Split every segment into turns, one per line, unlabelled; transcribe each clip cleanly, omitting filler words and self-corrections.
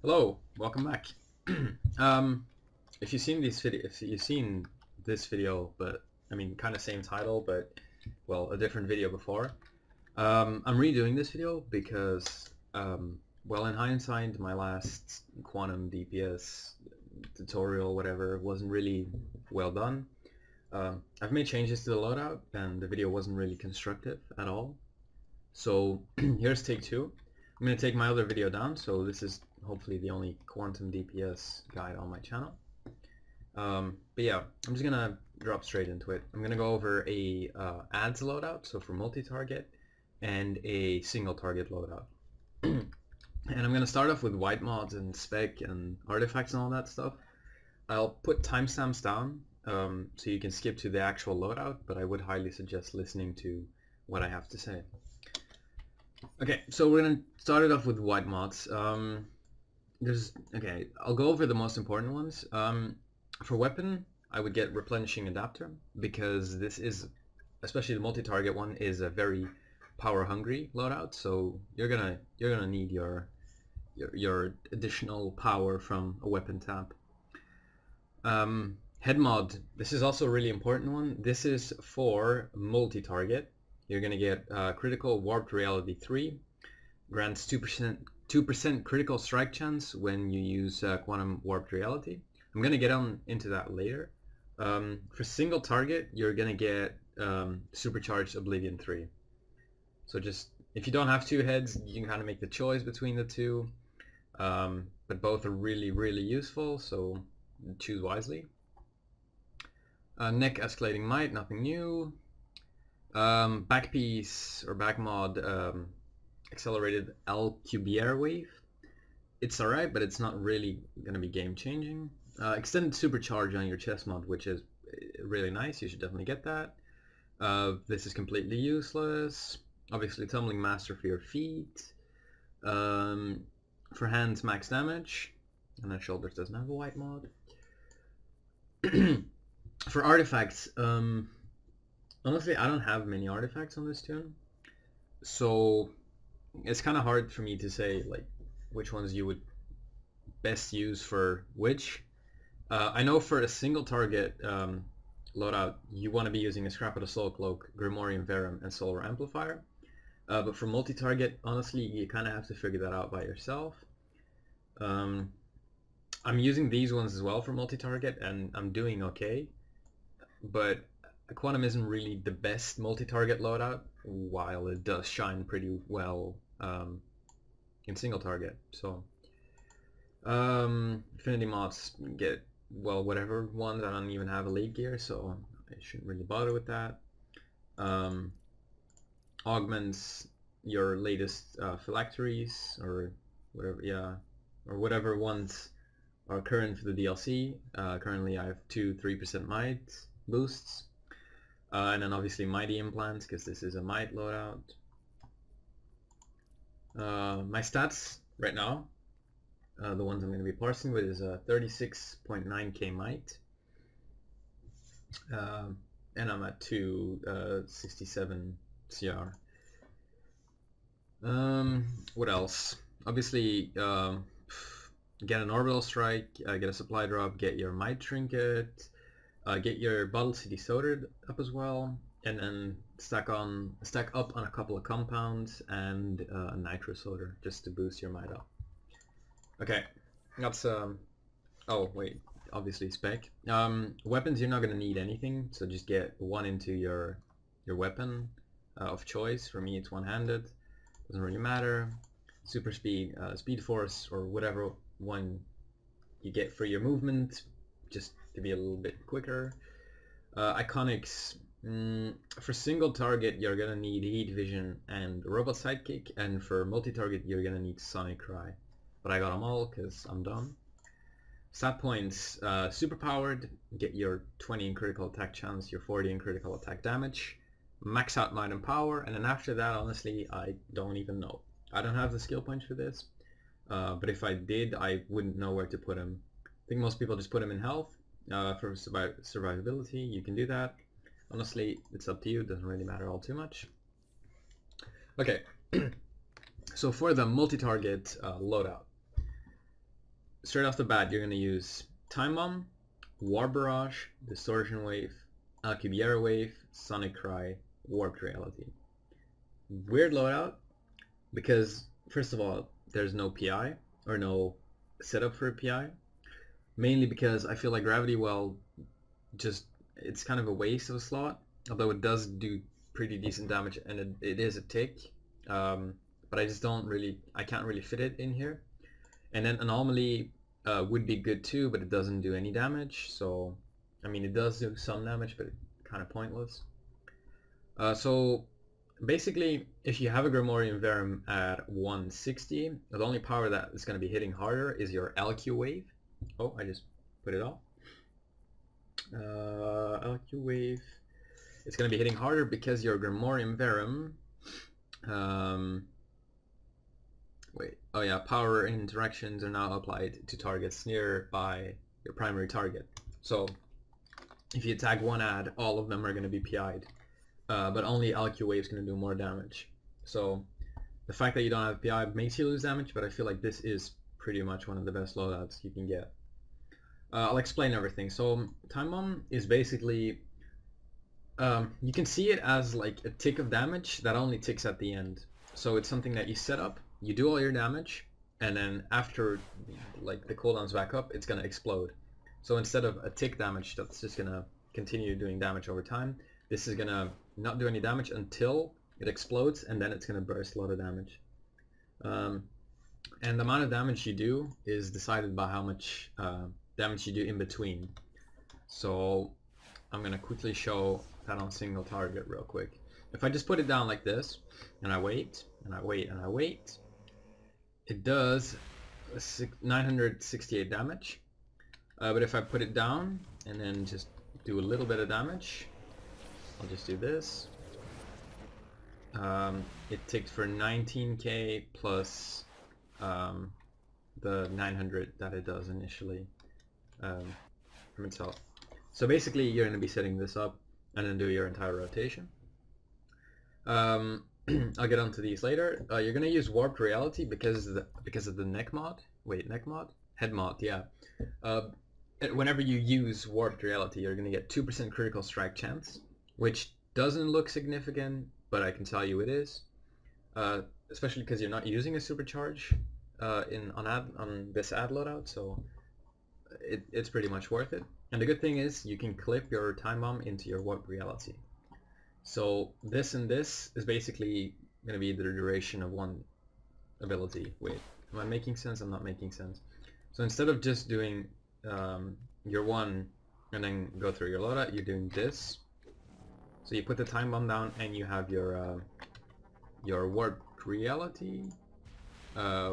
Hello, welcome back. If you've seen this video, but I mean, kind of same title, but well, a different video before. I'm redoing this video because, well, in hindsight, my last quantum DPS tutorial, whatever, wasn't really well done. I've made changes to the loadout, and the video wasn't really constructive at all. So here's take two. I'm going to take my other video down, so this is hopefully the only quantum DPS guide on my channel. But yeah, I'm just going to drop straight into it. I'm going to go over a ads loadout, so for multi-target, and a single target loadout. And I'm going to start off with white mods and spec and artifacts and all that stuff. I'll put timestamps down so you can skip to the actual loadout, but I would highly suggest listening to what I have to say. Okay, so we're gonna start it off with white mods. I'll go over the most important ones. For weapon, I would get replenishing adapter because this is, especially the multi-target one, is a very power-hungry loadout. So you're gonna need your additional power from a weapon tap. Head mod. This is also a really important one. This is for multi-target. You're going to get critical warped reality 3, grants 2% critical strike chance when you use quantum warped reality. I'm going to get into that later. For single target, you're going to get supercharged oblivion 3. So just, if you don't have two heads, you can kind of make the choice between the two. But both are really, really useful, so choose wisely. Neck escalating might, nothing new. Back piece or back mod, accelerated LQBR wave. It's alright, but it's not really going to be game changing. Extended supercharge on your chest mod, which is really nice. You should definitely get that. This is completely useless. Obviously, tumbling master for your feet. For hands, max damage. And then shoulders doesn't have a white mod. For artifacts, honestly, I don't have many artifacts on this tune, so it's kind of hard for me to say like which ones you would best use for which. I know for a single target loadout, you want to be using a Scrap of the Soul Cloak, Grimorian Verum, and Solar Amplifier. But for multi-target, honestly, you kind of have to figure that out by yourself. I'm using these ones as well for multi-target, and I'm doing okay, but Quantum isn't really the best multi-target loadout, while it does shine pretty well in single target. So affinity mods get, well, whatever ones. I don't even have elite gear, so I shouldn't really bother with that. Augments your latest phylacteries or whatever, yeah, or whatever ones are current for the DLC. Currently I have 3% might boosts. And then obviously mighty implants, because this is a might loadout. My stats right now, the ones I'm going to be parsing with, is 36.9k might. And I'm at 267 CR. What else? Obviously, get an orbital strike, get a supply drop, get your might trinket, get your Bottle City Soda up as well, and then stack up on a couple of compounds and a Nitro Soda just to boost your might up. Okay, that's oh wait, obviously spec. Weapons, you're not gonna need anything, so just get one into your weapon of choice. For me, it's one-handed. Doesn't really matter. Super speed, speed force, or whatever one you get for your movement, just to be a little bit quicker. Iconics, for single target you're gonna need Heat Vision and Robot Sidekick, and for multi-target you're gonna need Sonic Cry. But I got them all because I'm dumb. Stat points, super powered, get your 20 in critical attack chance, your 40 in critical attack damage, max out might and power, and then after that, honestly, I don't even know. I don't have the skill points for this, but if I did, I wouldn't know where to put them. I think most people just put them in health. For survivability, you can do that. Honestly, it's up to you. It doesn't really matter all too much. Okay, so for the multi-target loadout, straight off the bat, you're going to use Time Bomb, War Barrage, Distortion Wave, Alcubierre Wave, Sonic Cry, Warped Reality. Weird loadout, because first of all, there's no PI, or no setup for a PI. Mainly because I feel like Gravity Well, it's kind of a waste of a slot, although it does do pretty decent damage, and it is a tick. But I can't really fit it in here. And then Anomaly would be good too, but it doesn't do any damage. So, I mean, it does do some damage, but kind of pointless. So, basically, if you have a Grimorian Verum at 160, the only power that is going to be hitting harder is your LQ Wave. Oh, I just put it off. LQ Wave. It's going to be hitting harder because your Grimorian Verum... wait, oh yeah, power interactions are now applied to targets nearby your primary target. So if you tag one ad, all of them are going to be PI'd, but only LQ Wave is going to do more damage. So the fact that you don't have PI makes you lose damage, but I feel like this is pretty much one of the best loadouts you can get. I'll explain everything. So Time Bomb is basically, you can see it as like a tick of damage that only ticks at the end. So it's something that you set up, you do all your damage, and then after like the cooldown's back up, it's gonna explode. So instead of a tick damage that's just gonna continue doing damage over time, this is gonna not do any damage until it explodes, and then it's gonna burst a lot of damage. And the amount of damage you do is decided by how much damage you do in between. So I'm gonna quickly show that on single target real quick. If I just put it down like this, and I wait, and I wait, and I wait, it does 968 damage. But if I put it down, and then just do a little bit of damage, I'll just do this. It ticked for 19k plus the 900 that it does initially from itself. So basically you're going to be setting this up and then do your entire rotation. I'll get onto these later. You're going to use Warped Reality because of the neck mod. Wait, neck mod? Head mod, yeah. Whenever you use Warped Reality, you're going to get 2% critical strike chance, which doesn't look significant, but I can tell you it is. Especially because you're not using a Supercharge on this ad loadout, so it's pretty much worth it. And the good thing is you can clip your Time Bomb into your Warped Reality. So this and this is basically going to be the duration of one ability. Wait, am I making sense? I'm not making sense. So instead of just doing your one and then go through your loadout, you're doing this. So you put the Time Bomb down and you have your Warped Reality,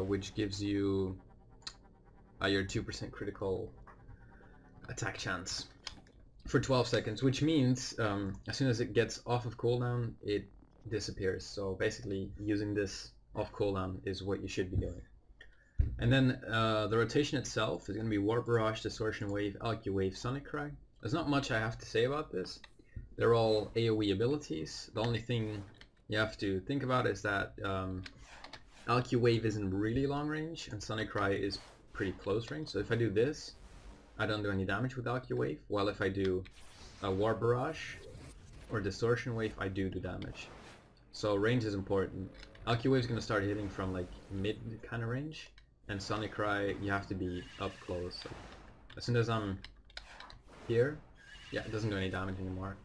which gives you your 2% critical attack chance for 12 seconds, which means as soon as it gets off of cooldown, it disappears. So basically using this off cooldown is what you should be doing. And then the rotation itself is going to be Warp Barrage, Distortion Wave, LQ Wave, Sonic Cry. There's not much I have to say about this. They're all AoE abilities. The only thing you have to think about is that LQ Wave isn't really long range and Sonic Cry is pretty close range. So if I do this, I don't do any damage with LQ Wave, while if I do a War Barrage or Distortion Wave, I do damage. So range is important. LQ Wave is going to start hitting from like mid kind of range, and Sonic Cry, you have to be up close. Like, as soon as I'm here, yeah, it doesn't do any damage anymore.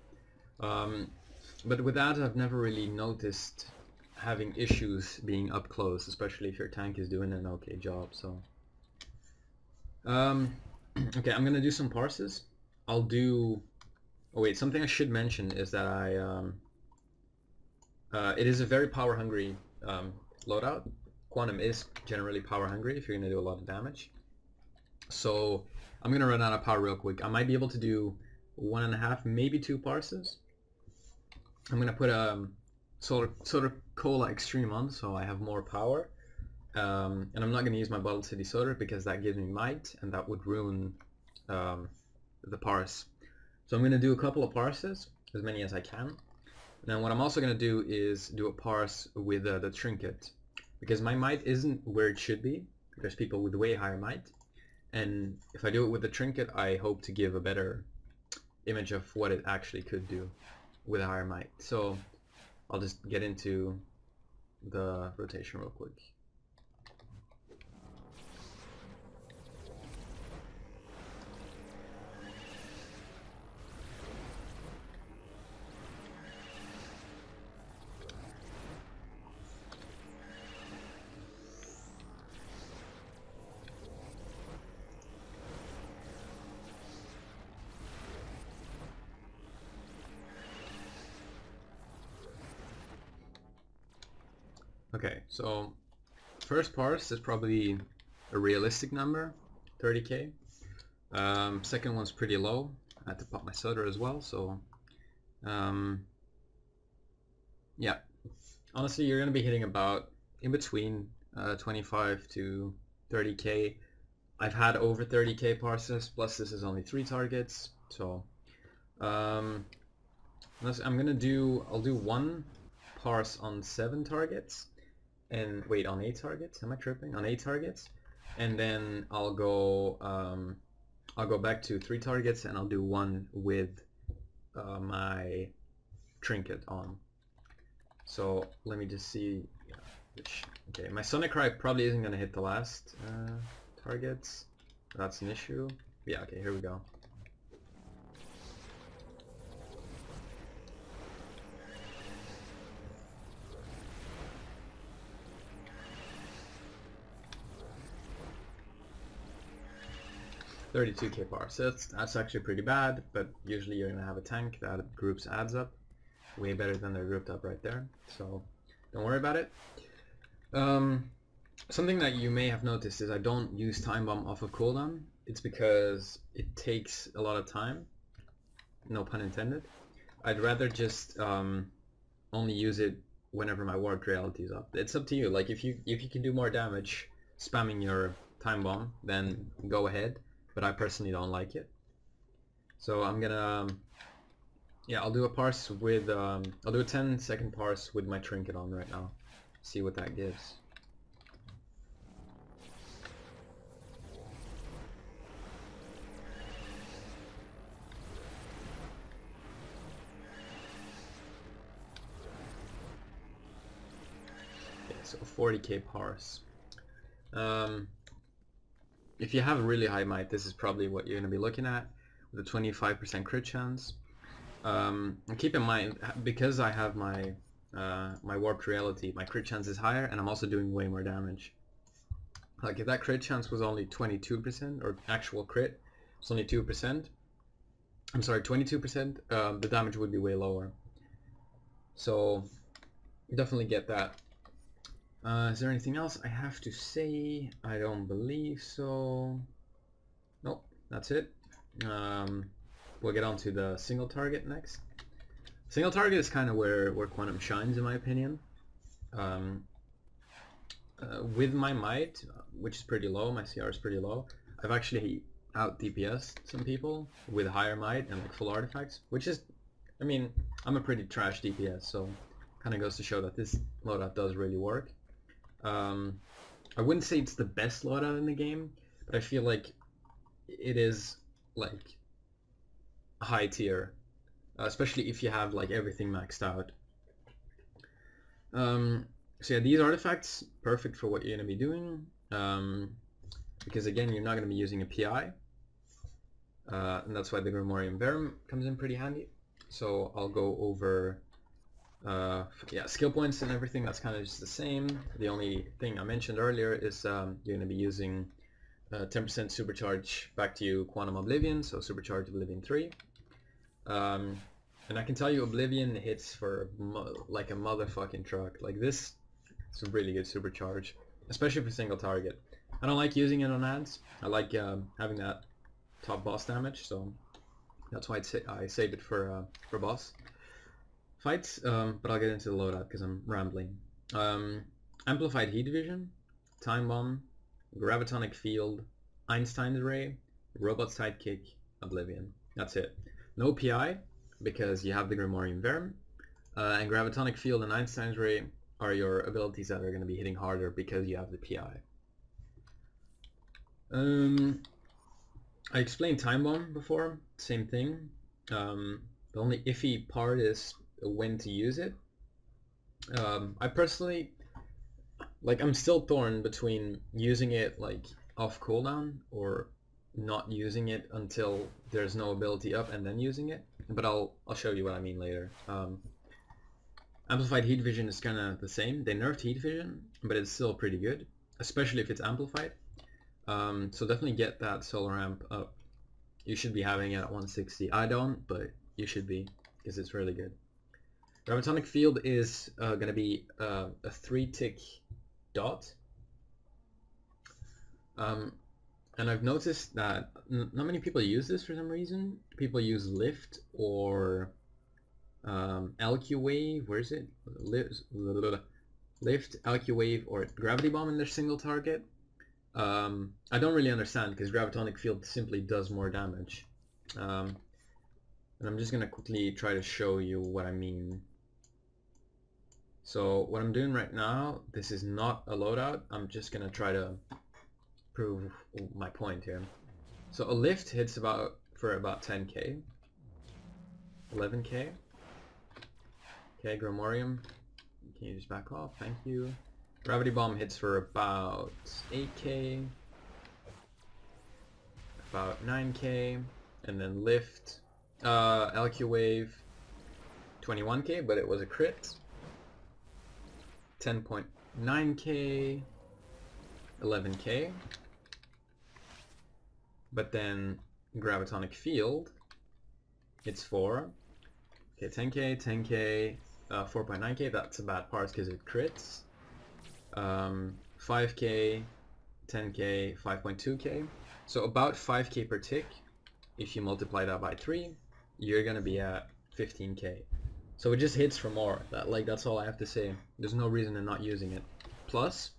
But with that, I've never really noticed having issues being up close, especially if your tank is doing an okay job. So okay, I'm gonna do some parses. I'll do... Oh wait, something I should mention is that it is a very power hungry loadout. Quantum is generally power hungry if you're gonna do a lot of damage. So I'm gonna run out of power real quick. I might be able to do 1.5, maybe 2 parses. I'm gonna put Soda Cola Extreme on so I have more power. And I'm not going to use my Bottled City Soda because that gives me might, and that would ruin the parse. So I'm going to do a couple of parses, as many as I can. And then what I'm also going to do is do a parse with the trinket, because my might isn't where it should be. There's people with way higher might. and if I do it with the trinket, I hope to give a better image of what it actually could do with a higher might. So I'll just get into the rotation real quick. Okay, so first parse is probably a realistic number, 30k. Second one's pretty low. I had to pop my soda as well, so yeah. Honestly, you're gonna be hitting about in between 25 to 30k. I've had over 30k parses, plus this is only 3 targets, so I'm gonna I'll do 1 parse on 7 targets. And wait, on 8 targets? Am I tripping? On 8 targets, and then I'll go back to 3 targets, and I'll do 1 with my trinket on. So let me just see. Okay, my Sonic Cry probably isn't gonna hit the last targets. That's an issue. Yeah. Okay, here we go. $32k par. So that's actually pretty bad, but usually you're gonna have a tank that groups adds up way better than they're grouped up right there. So don't worry about it. Something that you may have noticed is I don't use time bomb off of cooldown. It's because it takes a lot of time. No pun intended. I'd rather just only use it whenever my warped reality is up. It's up to you. Like if you can do more damage spamming your time bomb, then go ahead. But I personally don't like it. So I'm gonna, yeah, I'll do a parse with, I'll do a 10-second parse with my trinket on right now. See what that gives. Okay, so 40k parse. If you have a really high might, this is probably what you're going to be looking at, with a 25% crit chance. And keep in mind, because I have my my warped reality, my crit chance is higher, and I'm also doing way more damage. Like if that crit chance was only 22%, or actual crit, it's only 2%. I'm sorry, 22%. The damage would be way lower. So definitely get that. Is there anything else I have to say? I don't believe so. Nope, that's it. We'll get on to the single target next. Single target is kind of where Quantum shines, in my opinion. With my might, which is pretty low, my CR is pretty low, I've actually out DPS some people with higher might and like full artifacts, which is, I mean, I'm a pretty trash DPS, so kind of goes to show that this loadout does really work. I wouldn't say it's the best loadout in the game, but I feel like it is like high tier, especially if you have like everything maxed out. So yeah, these artifacts, perfect for what you're going to be doing, because again, you're not going to be using a PI, and that's why the Grimorium Verum comes in pretty handy. So I'll go over yeah, skill points and everything. That's kind of just the same. The only thing I mentioned earlier is you're going to be using 10% Supercharge back to you Quantum Oblivion, so Supercharge Oblivion 3. And I can tell you Oblivion hits for like a motherfucking truck. Like this, it's a really good Supercharge, especially for single target. I don't like using it on ads. I like having that top boss damage, so that's why I save it for boss fights, but I'll get into the loadout because I'm rambling. Amplified Heat Vision, Time Bomb, Gravitonic Field, Einstein's Ray, Robot Sidekick, Oblivion. That's it. No PI, because you have the Grimorium Verum, and Gravitonic Field and Einstein's Ray are your abilities that are going to be hitting harder because you have the PI. I explained time bomb before, same thing. The only iffy part is when to use it. I personally, like, I'm still torn between using it like off cooldown or not using it until there's no ability up and then using it. But I'll show you what I mean later. Amplified heat vision is kind of the same. They nerfed heat vision, but it's still pretty good, especially if it's amplified. So definitely get that solar amp up. You should be having it at 160. I don't, but you should be, because it's really good. Gravitonic field is going to be a 3-tick dot. And I've noticed that not many people use this for some reason. People use lift or LQ wave. Where is it? Lift, LQ wave, or gravity bomb in their single target. I don't really understand because gravitonic field simply does more damage. And I'm just gonna quickly try to show you what I mean. So what I'm doing right now, this is not a loadout. I'm just gonna try to prove my point here. So a lift hits for about 10k, 11k. Okay, Gromorium, can you just back off? Thank you. Gravity bomb hits for about 8k, about 9k, and then lift, LQ wave, 21k, but it was a crit. 10.9k, 11k. But then gravitonic field, it's 4. Okay, 10k, 10k, 4.9k. That's a bad part because it crits. 5k, 10k, 5.2k. So about 5k per tick. If you multiply that by 3, you're gonna be at 15k. So it just hits for more. That's all I have to say. There's no reason in not using it. Plus,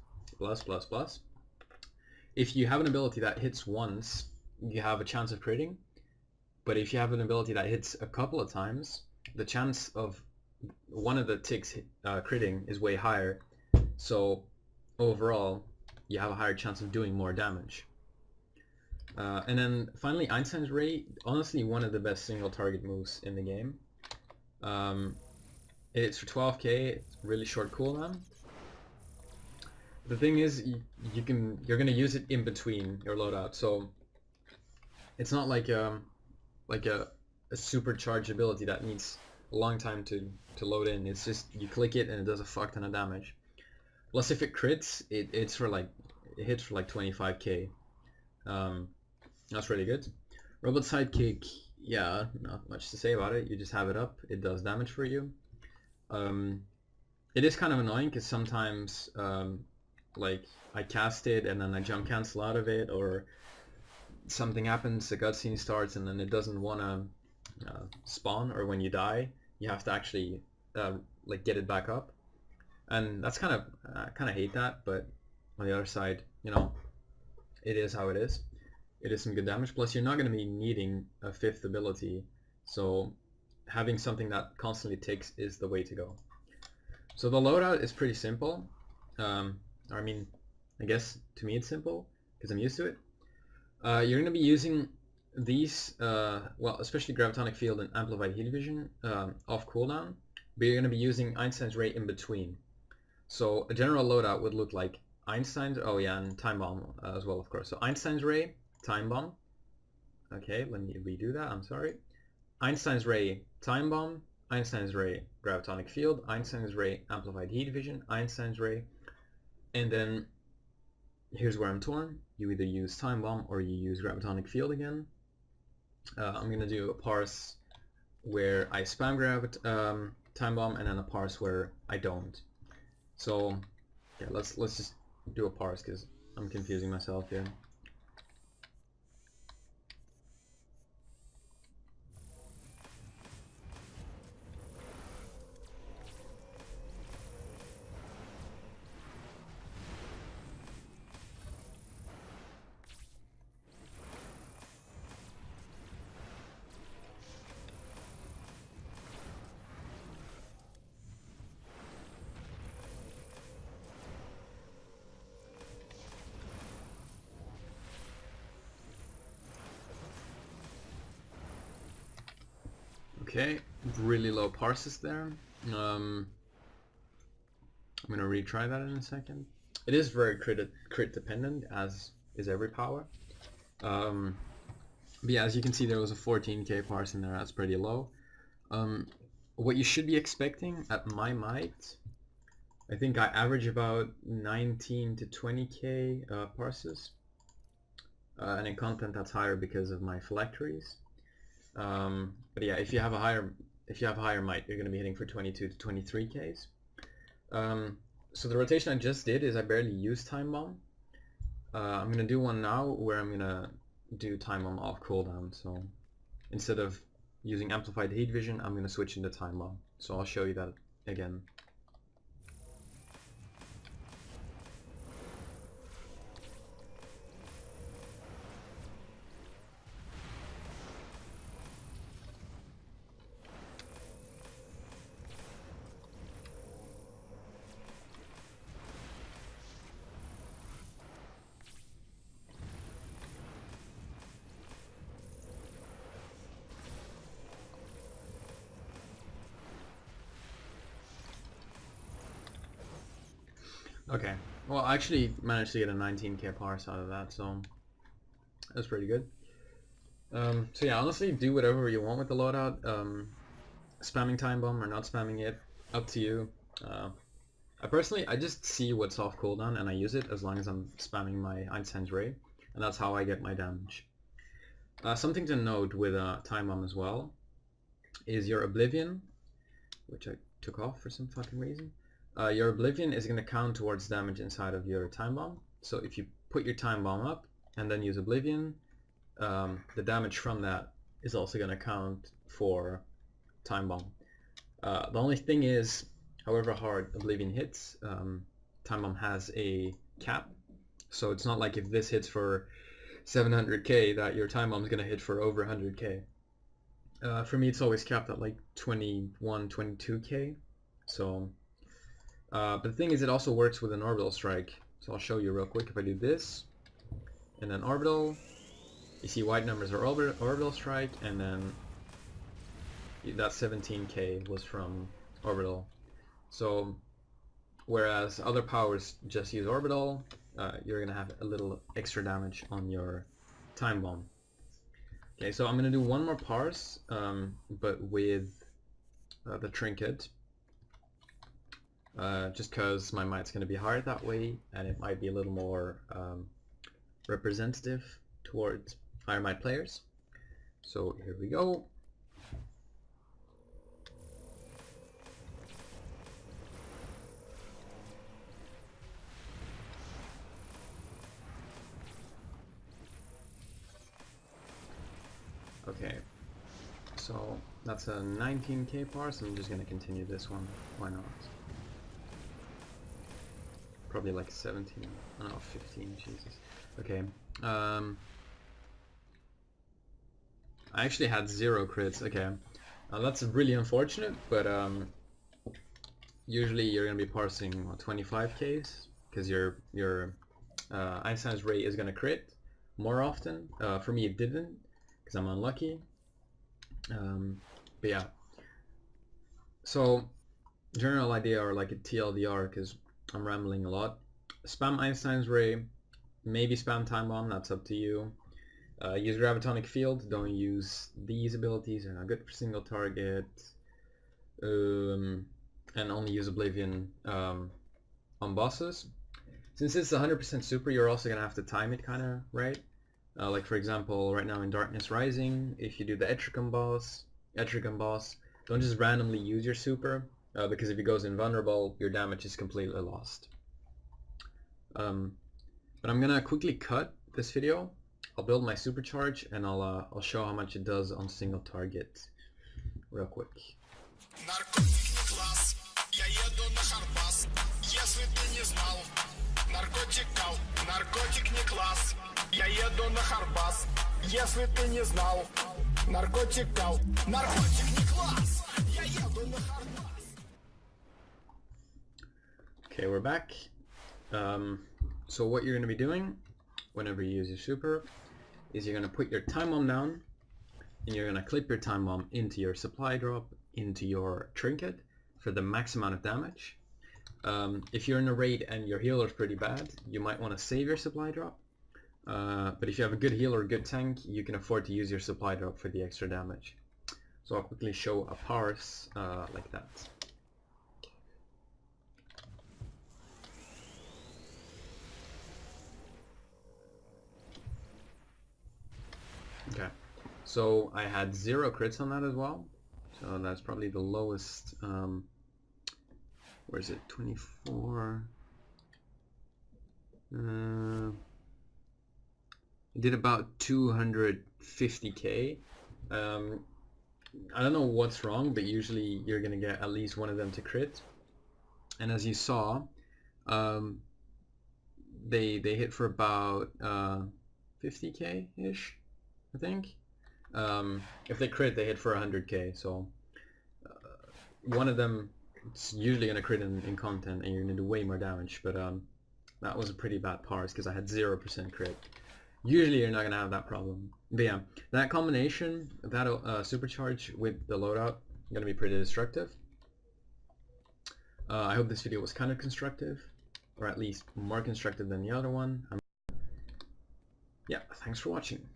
if you have an ability that hits once, you have a chance of critting. But if you have an ability that hits a couple of times, the chance of one of the ticks critting is way higher. So overall, you have a higher chance of doing more damage. And then finally, Einstein's Ray, honestly one of the best single target moves in the game. It's for 12k, it's really short cooldown. The thing is, you're gonna use it in between your loadout, so it's not like a supercharged ability that needs a long time to load in. It's just you click it and it does a fuck ton of damage. Plus, if it crits, it hits for like 25k. That's really good. Robot Sidekick, yeah, not much to say about it. You just have it up. It does damage for you. It is kind of annoying because sometimes like I cast it and then I jump cancel out of it, or something happens, the cutscene starts and then it doesn't want to spawn, or when you die you have to actually like get it back up, and that's kind of hate that. But on the other side, you know, it is how it is. It is some good damage, plus you're not going to be needing a 5th ability, so having something that constantly ticks is the way to go. So the loadout is pretty simple. I mean, I guess to me it's simple because I'm used to it. You're going to be using these, well, especially Gravitonic Field and Amplified Heat Vision off cooldown, but you're going to be using Einstein's Ray in between. So a general loadout would look like Einstein's, oh yeah, and Time Bomb as well, of course. So Einstein's Ray, Time Bomb. Okay, let me redo that, I'm sorry. Einstein's Ray, Time Bomb, Einstein's Ray, Gravitonic Field, Einstein's Ray, Amplified Heat Vision, Einstein's Ray, and then here's where I'm torn. You either use Time Bomb or you use Gravitonic Field again. I'm going to do a parse where I spam Time Bomb, and then a parse where I don't. So yeah, let's just do a parse because I'm confusing myself here. Okay, really low parses there. I'm gonna retry that in a second. It is very crit dependent, as is every power. But yeah, as you can see, there was a 14k parse in there. That's pretty low. What you should be expecting at my might, I think I average about 19 to 20k parses, and in content that's higher because of my phylacteries. But yeah, if you have a higher might, you're going to be hitting for 22 to 23ks. So the rotation I just did is I barely used time bomb. I'm going to do one now where I'm going to do time bomb off cooldown. So instead of using amplified heat vision, I'm going to switch into time bomb. So I'll show you that again. Okay, well I actually managed to get a 19k parse out of that, so that's pretty good. So yeah, honestly, do whatever you want with the loadout. Spamming time bomb or not spamming it, up to you. I just see what's off cooldown and I use it as long as I'm spamming my Einstein's Ray, and that's how I get my damage. Something to note with time bomb as well is your Oblivion, which I took off for some fucking reason. Your Oblivion is going to count towards damage inside of your time bomb. So if you put your time bomb up and then use Oblivion, the damage from that is also going to count for time bomb. The only thing is, however hard Oblivion hits, time bomb has a cap. So it's not like if this hits for 700k that your time bomb is going to hit for over 100k. For me, it's always capped at like 21, 22k. So, but the thing is, it also works with an orbital strike. So I'll show you real quick. If I do this, and then orbital, you see white numbers are orbital strike, and then that 17k was from orbital. So, whereas other powers just use orbital, you're gonna have a little extra damage on your time bomb. Okay, so I'm gonna do one more parse, but with the trinket. Just because my might's going to be higher that way, and it might be a little more representative towards higher might players. So here we go. Okay, so that's a 19k parse. I'm just going to continue this one. Why not? Probably like 17, oh no, 15, Jesus. Okay, I actually had 0 crits. Okay, that's really unfortunate, but usually you're gonna be parsing what, 25ks, because your Einstein's Ray is gonna crit more often. For me it didn't, because I'm unlucky. But yeah, so general idea, or like a TLDR, because I'm rambling a lot. Spam Einstein's Ray, maybe spam time bomb, that's up to you. Use Gravitonic Field, don't use these abilities, they're not good for single target. And only use Oblivion on bosses. Since it's 100% super, you're also going to have to time it kind of right. Like for example, right now in Darkness Rising, if you do the Etricum boss, don't just randomly use your super. Because if it goes invulnerable, your damage is completely lost. But I'm gonna quickly cut this video. I'll build my supercharge and I'll show how much it does on single target, real quick. Okay, we're back. So what you're going to be doing whenever you use your super is you're going to put your time bomb down, and you're going to clip your time bomb into your supply drop, into your trinket for the max amount of damage. If you're in a raid and your healer's pretty bad, you might want to save your supply drop. But if you have a good healer or good tank, you can afford to use your supply drop for the extra damage. So I'll quickly show a parse like that. Okay, so I had 0 crits on that as well. So that's probably the lowest. Where is it? 24. I did about 250k. I don't know what's wrong, but usually you're gonna get at least one of them to crit. And as you saw, they hit for about 50k ish, I think. If they crit, they hit for 100k. So one of them, it's usually gonna crit in content, and you're gonna do way more damage. But that was a pretty bad parse because I had 0% crit. Usually you're not going to have that problem. But yeah, that combination, that supercharge with the loadout, going to be pretty destructive. I hope this video was kind of constructive, or at least more constructive than the other one. Yeah, thanks for watching.